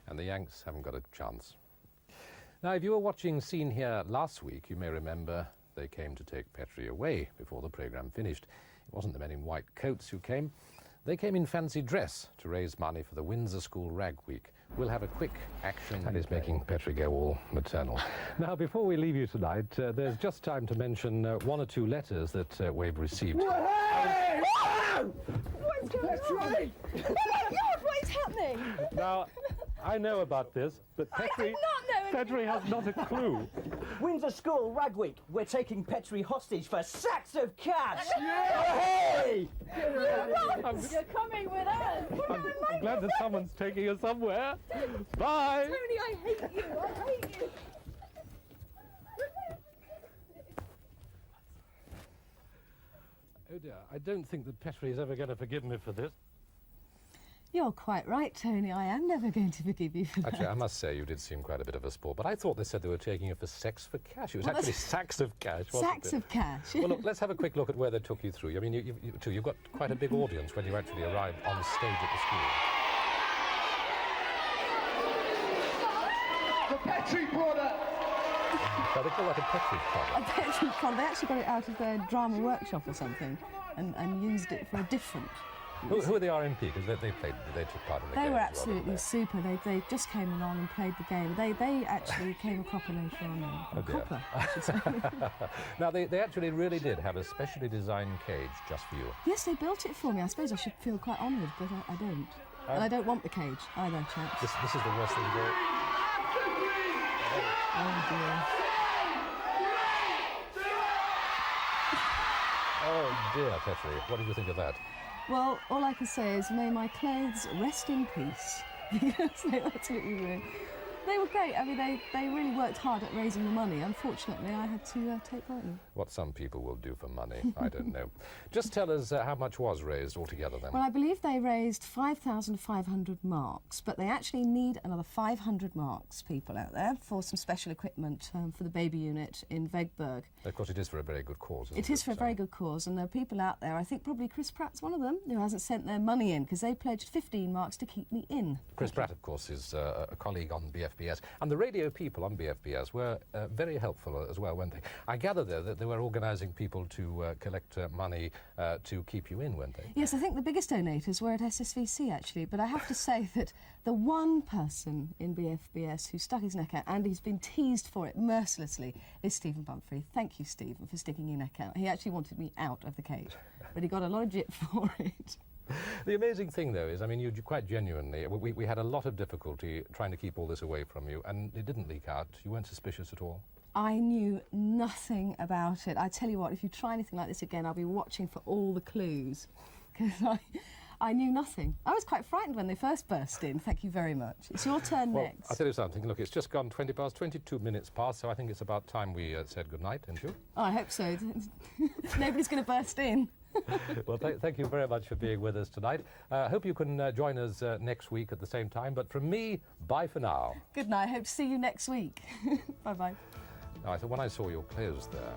and the Yanks haven't got a chance. Now, if you were watching Scene Here last week, you may remember they came to take Petrie away before the programme finished. It wasn't the men in white coats who came. They came in fancy dress to raise money for the Windsor School Rag Week. We'll have a quick action that is making Petrie go all maternal. Now, before we leave you tonight, there's just time to mention one or two letters that we've received. Hey! What's going on? Oh my God, what is happening? Now, I know about this, but Petrie has not a clue. Windsor School Rag Week. We're taking Petrie hostage for sacks of cash. Hey! You're coming with us. I'm glad that someone's taking us somewhere. Bye. Tony, I hate you. I hate you. Oh dear, I don't think that Petrie is ever going to forgive me for this. You're quite right, Tony. I am never going to forgive you for that. Actually, I must say, you did seem quite a bit of a sport, but I thought they said they were taking you for sex for cash. It was actually sacks of cash, wasn't it? Sacks of cash. Well, look, let's have a quick look at where they took you through. I mean, you've got quite a big audience when you actually arrived on stage at the school. The Petrie product! So they call that a Petrie product. A Petrie product. They actually got it out of their drama workshop or something and used it for a different... Who are the RMP? Because they took part in the game. They were as well, absolutely super. They just came along and played the game. They actually came a cropper later on. Oh dear. Copper, I should say. Now, they actually really did have a specially designed cage just for you. Yes, they built it for me. I suppose I should feel quite honoured, but I don't. And I don't want the cage either, chaps. This is the worst thing to do. Oh, dear. Oh dear, Petrie. What did you think of that? Well, all I can say is may my clothes rest in peace, because they absolutely were. They were great. I mean, they really worked hard at raising the money. Unfortunately, I had to take part in it. What some people will do for money, I don't know. Just tell us how much was raised altogether then. Well, I believe they raised 5,500 marks, but they actually need another 500 marks, people out there, for some special equipment for the baby unit in Vegberg. Of course, it is for a very good cause, isn't it? It is for a very good cause, and there are people out there, I think probably Chris Pratt's one of them, who hasn't sent their money in, because they pledged 15 marks to keep me in. Chris Pratt, of course, is a colleague on BFBS, and the radio people on BFBS were very helpful as well, weren't they? I gather, though, that they were organising people to collect money to keep you in, weren't they? Yes, I think the biggest donators were at SSVC, actually, but I have to say that the one person in BFBS who stuck his neck out, and he's been teased for it mercilessly, is Stephen Pumphrey. Thank you, Stephen, for sticking your neck out. He actually wanted me out of the cage, but he got a lot of jip for it. The amazing thing, though, is, I mean, you quite genuinely, we had a lot of difficulty trying to keep all this away from you, and it didn't leak out. You weren't suspicious at all. I knew nothing about it. I tell you what, if you try anything like this again, I'll be watching for all the clues, because I knew nothing. I was quite frightened when they first burst in. Thank you very much. It's your turn next. I'll tell you something. Look, it's just gone 22 minutes past, so I think it's about time we said goodnight, don't you? Oh, I hope so. Nobody's going to burst in. Well, thank you very much for being with us tonight. Hope you can join us next week at the same time. But from me, bye for now. Good night. Hope to see you next week. Bye-bye. Now, I thought when I saw your clothes there,